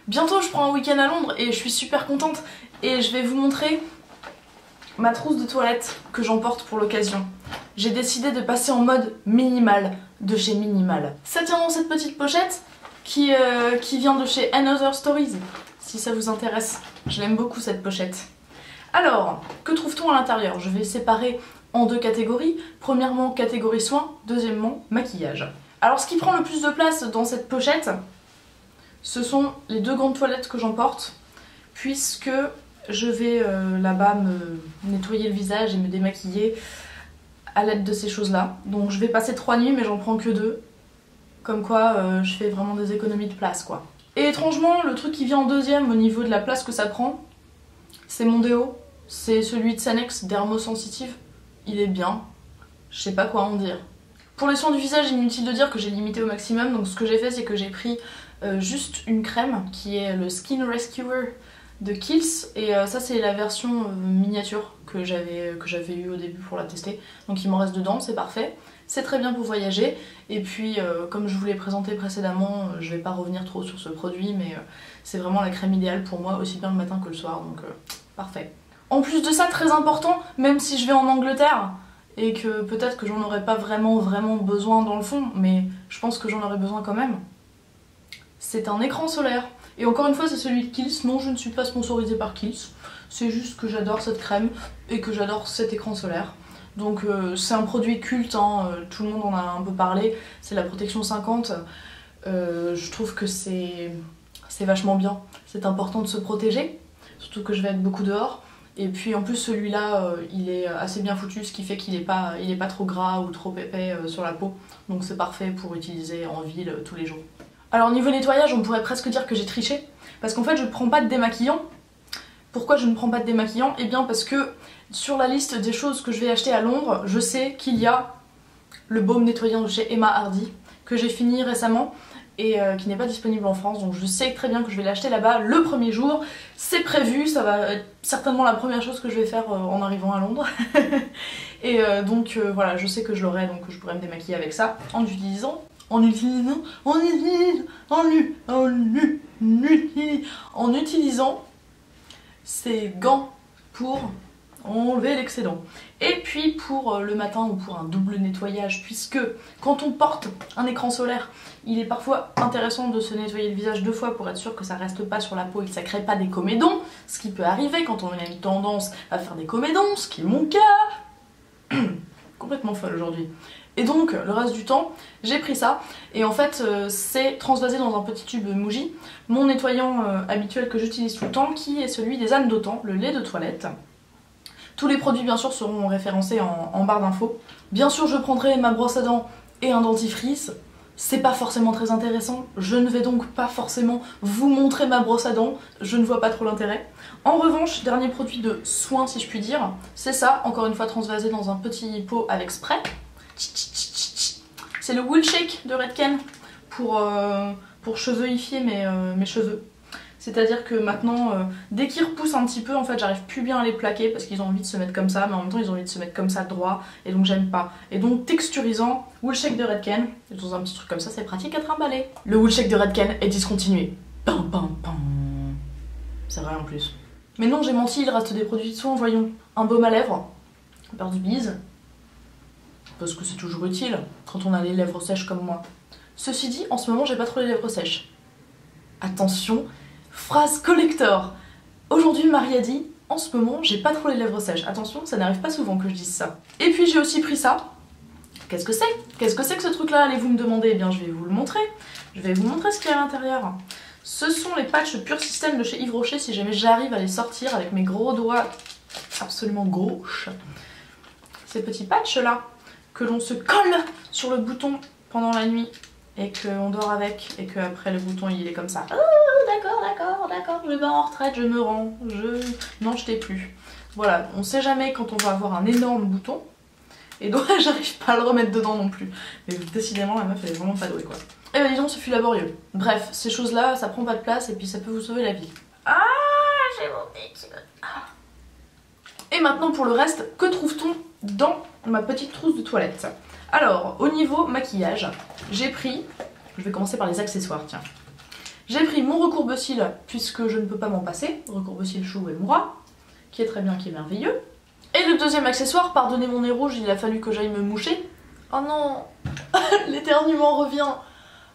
Bientôt je prends un week-end à Londres et je suis super contente et je vais vous montrer ma trousse de toilette que j'emporte pour l'occasion. J'ai décidé de passer en mode minimal de chez Minimal. Ça tient dans cette petite pochette qui vient de chez Another Stories, si ça vous intéresse. Je l'aime beaucoup cette pochette. Alors, que trouve-t-on à l'intérieur? Je vais séparer en deux catégories. Premièrement, catégorie soins, deuxièmement, maquillage. Alors, ce qui prend le plus de place dans cette pochette, ce sont les deux grandes toilettes que j'emporte, puisque je vais là-bas me nettoyer le visage et me démaquiller à l'aide de ces choses-là. Donc je vais passer 3 nuits, mais j'en prends que 2. Comme quoi, je fais vraiment des économies de place, quoi. Et étrangement, le truc qui vient en deuxième au niveau de la place que ça prend, c'est mon déo. C'est celui de Sanex, Dermosensitive. Il est bien. Je sais pas quoi en dire. Pour les soins du visage, inutile de dire que j'ai limité au maximum. Donc ce que j'ai fait, c'est que j'ai pris juste une crème qui est le Skin Rescuer de Kiehl's. Et ça, c'est la version miniature que j'avais eu au début pour la tester. Donc il m'en reste dedans, c'est parfait. C'est très bien pour voyager. Et puis, comme je vous l'ai présenté précédemment, je vais pas revenir trop sur ce produit, mais c'est vraiment la crème idéale pour moi, aussi bien le matin que le soir. Donc parfait. En plus de ça, très important, même si je vais en Angleterre, et que peut-être que j'en aurais pas vraiment besoin dans le fond, mais je pense que j'en aurais besoin quand même, c'est un écran solaire. Et encore une fois, c'est celui de Kiehl's. Non, je ne suis pas sponsorisée par Kiehl's, c'est juste que j'adore cette crème et que j'adore cet écran solaire. Donc c'est un produit culte, hein, tout le monde en a un peu parlé, c'est la protection 50. Je trouve que c'est vachement bien, c'est important de se protéger, surtout que je vais être beaucoup dehors. Et puis en plus celui-là, il est assez bien foutu, ce qui fait qu'il est pas trop gras ou trop épais sur la peau. Donc c'est parfait pour utiliser en ville tous les jours. Alors niveau nettoyage, on pourrait presque dire que j'ai triché, parce qu'en fait je ne prends pas de démaquillant. Pourquoi je ne prends pas de démaquillant? Eh bien parce que sur la liste des choses que je vais acheter à Londres, je sais qu'il y a le baume nettoyant de chez Emma Hardy, que j'ai fini récemment et qui n'est pas disponible en France, donc je sais très bien que je vais l'acheter là-bas le premier jour. C'est prévu, ça va être certainement la première chose que je vais faire en arrivant à Londres. Et donc voilà, je sais que je l'aurai, donc je pourrai me démaquiller avec ça en utilisant ces gants pour enlever l'excédent. Et puis pour le matin ou pour un double nettoyage, puisque quand on porte un écran solaire, il est parfois intéressant de se nettoyer le visage 2 fois pour être sûr que ça reste pas sur la peau et que ça crée pas des comédons, ce qui peut arriver quand on a une tendance à faire des comédons, ce qui est mon cas. Complètement folle aujourd'hui. Et donc le reste du temps, j'ai pris ça et en fait c'est transvasé dans un petit tube Muji, mon nettoyant habituel que j'utilise tout le temps, qui est celui des ânes d'Autan, le lait de toilette. Tous les produits bien sûr seront référencés en barre d'infos. Bien sûr je prendrai ma brosse à dents et un dentifrice. C'est pas forcément très intéressant, je ne vais donc pas forcément vous montrer ma brosse à dents, je ne vois pas trop l'intérêt. En revanche, dernier produit de soin si je puis dire, c'est ça, encore une fois transvasé dans un petit pot avec spray. C'est le Wool Shake de Redken pour cheveuifier mes cheveux. C'est-à-dire que maintenant, dès qu'ils repoussent un petit peu, en fait, j'arrive plus bien à les plaquer parce qu'ils ont envie de se mettre comme ça, mais en même temps, ils ont envie de se mettre comme ça droit, et donc j'aime pas. Et donc, texturisant, Wool Shake de Redken, dans un petit truc comme ça, c'est pratique à trimballer. Le Wool Shake de Redken est discontinué. Pam pam pam. C'est vrai en plus. Mais non, j'ai menti, il reste des produits de soin, voyons. Un baume à lèvres, Burt's Bees, parce que c'est toujours utile quand on a les lèvres sèches comme moi. Ceci dit, en ce moment, j'ai pas trop les lèvres sèches. Attention, phrase collector. Aujourd'hui, Marie a dit, en ce moment, j'ai pas trop les lèvres sèches. Attention, ça n'arrive pas souvent que je dise ça. Et puis j'ai aussi pris ça. Qu'est-ce que c'est? Qu'est-ce que c'est que ce truc-là, allez-vous me demander? Eh bien, je vais vous le montrer. Je vais vous montrer ce qu'il y a à l'intérieur. Ce sont les patchs Pure System de chez Yves Rocher, si jamais j'arrive à les sortir avec mes gros doigts absolument gauches. Ces petits patchs-là, que l'on se colle sur le bouton pendant la nuit et qu'on dort avec, et qu'après le bouton il est comme ça. Oh, d'accord, je vais en retraite, je me rends, non, je t'ai plus. Voilà, on sait jamais quand on va avoir un énorme bouton, et donc j'arrive pas à le remettre dedans non plus. Mais décidément, la meuf elle est vraiment pas douée quoi. Et bah disons, ce fut laborieux. Bref, ces choses-là, ça prend pas de place et puis ça peut vous sauver la vie. Ah, j'ai mon petit... Et maintenant pour le reste, que trouve-t-on dans ma petite trousse de toilette? Alors, au niveau maquillage, j'ai pris... Je vais commencer par les accessoires, tiens. J'ai pris mon recourbe-cils, puisque je ne peux pas m'en passer, recourbe-cils Chou et Moura, qui est très bien, qui est merveilleux. Et le deuxième accessoire, pardonnez mon nez rouge, il a fallu que j'aille me moucher. Oh non, l'éternuement revient.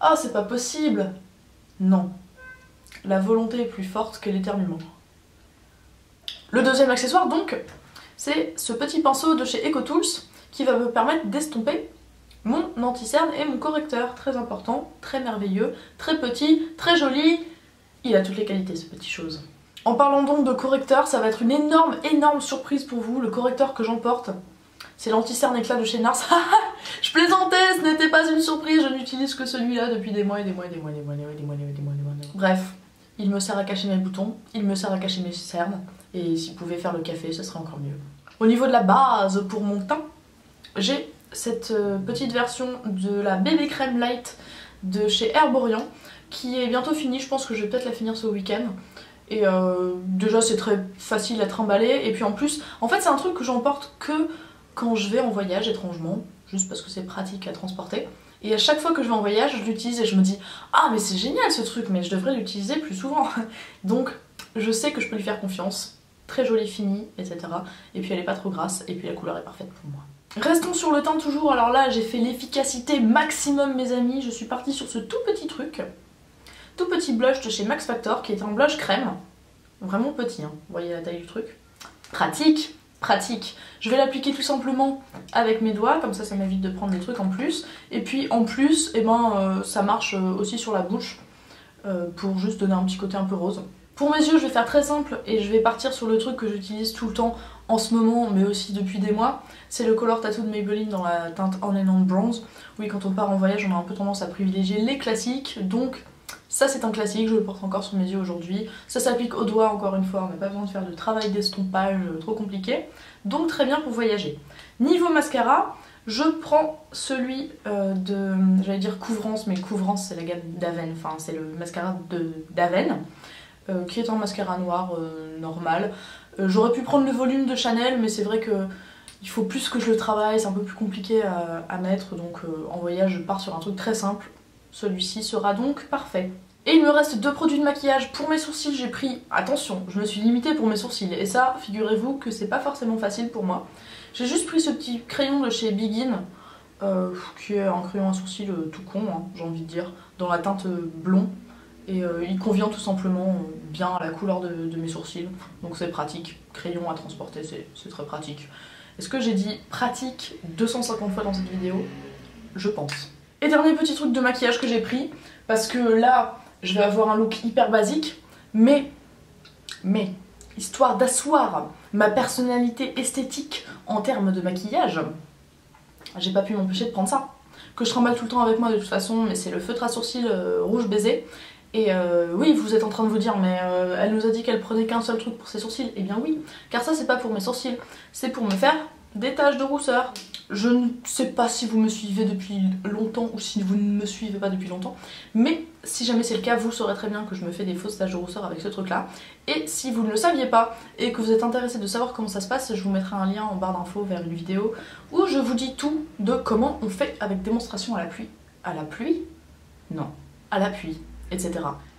Ah, c'est pas possible. Non, la volonté est plus forte que l'éternuement. Le deuxième accessoire donc, c'est ce petit pinceau de chez EcoTools qui va me permettre d'estomper mon anti-cerne et mon correcteur. Très important, très merveilleux, très petit, très joli. Il a toutes les qualités ce petit chose. En parlant donc de correcteur, ça va être une énorme surprise pour vous. Le correcteur que j'emporte, c'est l'anti-cerne éclat de chez NARS. Je plaisantais, ce n'était pas une surprise, je n'utilise que celui-là depuis des mois et des mois et des mois et des mois et des mois et des mois et des mois. Bref, il me sert à cacher mes boutons, il me sert à cacher mes cernes, et s'il pouvait faire le café, ce serait encore mieux. Au niveau de la base pour mon teint, j'ai cette petite version de la bébé crème light de chez Herborian qui est bientôt finie. Je pense que je vais peut-être la finir ce week-end. Et déjà c'est très facile à trimballer, et puis en plus, en fait c'est un truc que j'emporte que quand je vais en voyage étrangement, juste parce que c'est pratique à transporter. Et à chaque fois que je vais en voyage, je l'utilise et je me dis « Ah mais c'est génial ce truc, mais je devrais l'utiliser plus souvent !» Donc je sais que je peux lui faire confiance. Très jolie finie, etc. Et puis elle est pas trop grasse, et puis la couleur est parfaite pour moi. Restons sur le teint toujours, alors là j'ai fait l'efficacité maximum mes amis, je suis partie sur ce tout petit truc. Tout petit blush de chez Max Factor qui est un blush crème. Vraiment petit, hein. Vous voyez la taille du truc. Pratique, pratique. Je vais l'appliquer tout simplement avec mes doigts, comme ça m'évite de prendre des trucs en plus. Et puis en plus, eh ben, ça marche aussi sur la bouche pour juste donner un petit côté un peu rose. Pour mes yeux, je vais faire très simple et je vais partir sur le truc que j'utilise tout le temps en ce moment, mais aussi depuis des mois. C'est le Color Tattoo de Maybelline dans la teinte On and On Bronze. Oui, quand on part en voyage, on a un peu tendance à privilégier les classiques, donc ça c'est un classique, je le porte encore sur mes yeux aujourd'hui. Ça s'applique aux doigts encore une fois, on n'a pas besoin de faire de travail d'estompage trop compliqué. Donc très bien pour voyager. Niveau mascara, je prends celui de, j'allais dire Couvrance, mais Couvrance c'est la gamme d'Aven, enfin c'est le mascara d'Aven, qui est un mascara noir normal. J'aurais pu prendre le volume de Chanel, mais c'est vrai que il faut plus que je le travaille, c'est un peu plus compliqué à mettre, donc en voyage je pars sur un truc très simple. Celui-ci sera donc parfait. Et il me reste 2 produits de maquillage. Pour mes sourcils, j'ai pris... Attention, je me suis limitée pour mes sourcils. Et ça, figurez-vous que c'est pas forcément facile pour moi. J'ai juste pris ce petit crayon de chez Begin, qui est un crayon à sourcils tout con, hein, j'ai envie de dire, dans la teinte blond. Et il convient tout simplement bien à la couleur de mes sourcils. Donc c'est pratique. Crayon à transporter, c'est très pratique. Est-ce que j'ai dit pratique 250 fois dans cette vidéo? Je pense. Et dernier petit truc de maquillage que j'ai pris, parce que là, je vais avoir un look hyper basique, mais histoire d'asseoir ma personnalité esthétique en termes de maquillage, j'ai pas pu m'empêcher de prendre ça, que je trimballe tout le temps avec moi de toute façon, mais c'est le feutre à sourcils rouge baiser. Et oui, vous êtes en train de vous dire, mais elle nous a dit qu'elle prenait qu'un seul truc pour ses sourcils. Eh bien oui, car ça c'est pas pour mes sourcils, c'est pour me faire des taches de rousseur. Je ne sais pas si vous me suivez depuis longtemps ou si vous ne me suivez pas depuis longtemps, mais si jamais c'est le cas, vous saurez très bien que je me fais des fausses taches de rousseur avec ce truc là. Et si vous ne le saviez pas et que vous êtes intéressé de savoir comment ça se passe, je vous mettrai un lien en barre d'infos vers une vidéo où je vous dis tout de comment on fait avec démonstration à la pluie. À la pluie? Non, à l'appui, etc.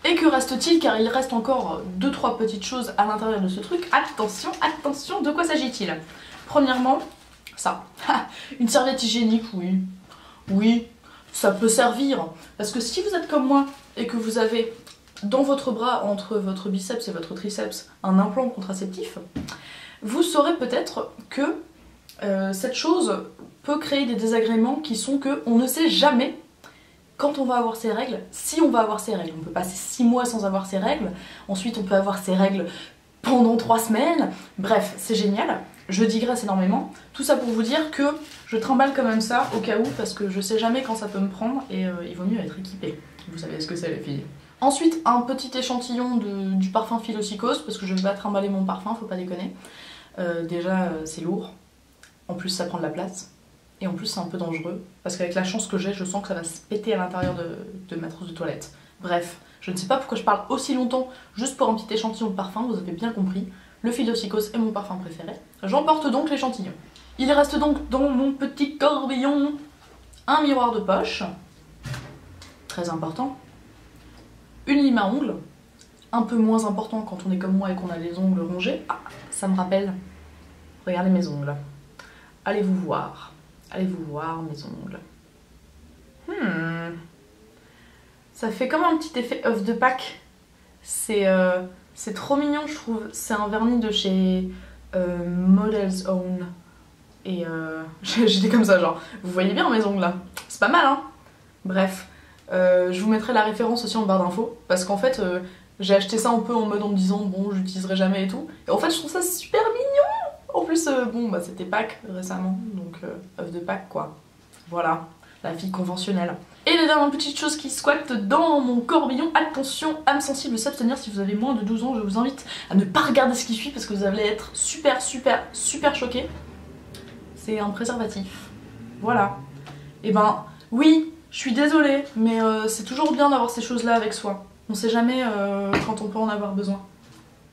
Et que reste-t-il, car il reste encore 2-3 petites choses à l'intérieur de ce truc. Attention, attention, de quoi s'agit-il? Premièrement, ça. Une serviette hygiénique, oui. Oui, ça peut servir. Parce que si vous êtes comme moi et que vous avez dans votre bras, entre votre biceps et votre triceps, un implant contraceptif, vous saurez peut-être que cette chose peut créer des désagréments qui sont que on ne sait jamais quand on va avoir ses règles, si on va avoir ses règles. On peut passer 6 mois sans avoir ses règles, ensuite on peut avoir ses règles pendant 3 semaines, bref, c'est génial. Je digresse énormément. Tout ça pour vous dire que je trimballe quand même ça au cas où, parce que je sais jamais quand ça peut me prendre et il vaut mieux être équipé. Vous savez ce que c'est les filles. Ensuite, un petit échantillon du parfum Philosykos, parce que je vais pas trimballer mon parfum, faut pas déconner. Déjà, c'est lourd. En plus, ça prend de la place. Et en plus, c'est un peu dangereux, parce qu'avec la chance que j'ai, je sens que ça va se péter à l'intérieur de ma trousse de toilette. Bref, je ne sais pas pourquoi je parle aussi longtemps juste pour un petit échantillon de parfum, vous avez bien compris. Le Philosykos est mon parfum préféré. J'emporte donc l'échantillon. Il reste donc dans mon petit corbillon un miroir de poche. Très important. une lime à ongles, un peu moins important quand on est comme moi et qu'on a les ongles rongés. Ah, ça me rappelle. Regardez mes ongles. Allez vous voir mes ongles. Ça fait comme un petit effet œuf de Pâques. C'est trop mignon, je trouve. C'est un vernis de chez Models Own. Et j'étais comme ça, genre, vous voyez bien mes ongles là? C'est pas mal, hein? Bref, je vous mettrai la référence aussi en barre d'infos. Parce qu'en fait, j'ai acheté ça un peu en mode en me disant, bon, j'utiliserai jamais et tout. Et en fait, je trouve ça super mignon! En plus, bon, bah c'était Pâques récemment, donc œuf de Pâques, quoi. Voilà, la fille conventionnelle. Et les dernières petites choses qui squattent dans mon corbillon, attention, âme sensible, s'abstenir. Si vous avez moins de 12 ans, je vous invite à ne pas regarder ce qui suit parce que vous allez être super choqués. C'est un préservatif. Voilà. Et ben, oui, je suis désolée, mais c'est toujours bien d'avoir ces choses-là avec soi. On sait jamais quand on peut en avoir besoin.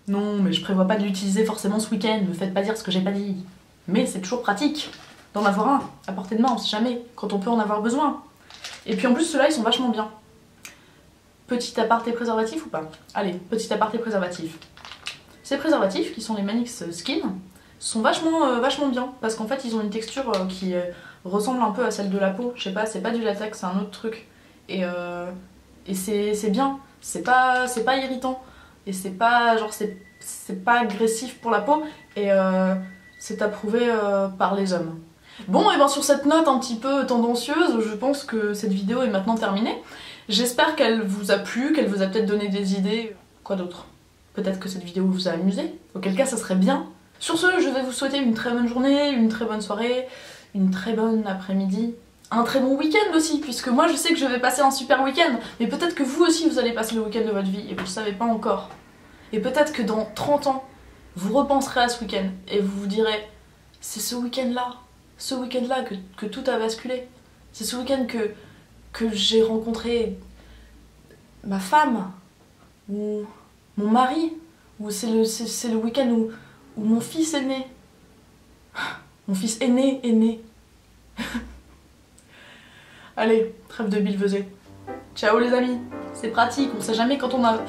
Non, mais je prévois pas de l'utiliser forcément ce week-end, me faites pas dire ce que j'ai pas dit. Mais c'est toujours pratique d'en avoir un, à portée de main, on sait jamais, quand on peut en avoir besoin. Et puis en plus, ceux-là, ils sont vachement bien. Petit aparté préservatif ou pas? Allez, petit aparté préservatif. Ces préservatifs, qui sont les Manix Skin, sont vachement bien, parce qu'en fait, ils ont une texture qui ressemble un peu à celle de la peau. Je sais pas, c'est pas du latex, c'est un autre truc. Et c'est bien, c'est pas irritant. Et c'est pas genre c'est pas agressif pour la peau et c'est approuvé par les hommes. Bon, et bien sur cette note un petit peu tendancieuse, je pense que cette vidéo est maintenant terminée. J'espère qu'elle vous a plu, qu'elle vous a peut-être donné des idées. Quoi d'autre? Peut-être que cette vidéo vous a amusé, auquel cas ça serait bien. Sur ce, je vais vous souhaiter une très bonne journée, une très bonne soirée, une très bonne après-midi, un très bon week-end aussi, puisque moi je sais que je vais passer un super week-end, mais peut-être que vous aussi vous allez passer le week-end de votre vie et vous le savez pas encore. Et peut-être que dans 30 ans, vous repenserez à ce week-end et vous vous direz c'est ce week-end-là que tout a basculé. C'est ce week-end que j'ai rencontré ma femme, ou mon mari, ou c'est le week-end où mon fils est né. Mon fils est né. Allez, trêve de billevesée. Ciao les amis, c'est pratique, on sait jamais quand on What?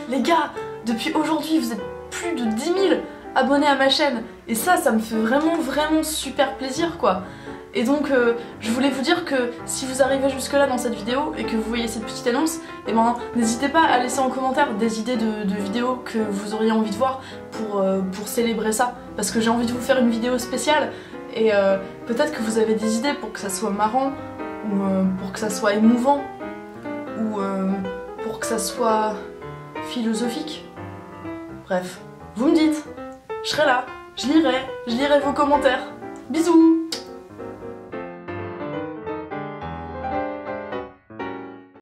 Les gars, depuis aujourd'hui vous êtes plus de 10 000 abonnés à ma chaîne et ça me fait vraiment super plaisir quoi. Et donc je voulais vous dire que si vous arrivez jusque là dans cette vidéo et que vous voyez cette petite annonce, et ben n'hésitez pas à laisser en commentaire des idées de vidéos que vous auriez envie de voir pour célébrer ça, parce que j'ai envie de vous faire une vidéo spéciale. Et peut-être que vous avez des idées pour que ça soit marrant, ou pour que ça soit émouvant, ou pour que ça soit philosophique. Bref, vous me dites, je serai là, je lirai vos commentaires. Bisous!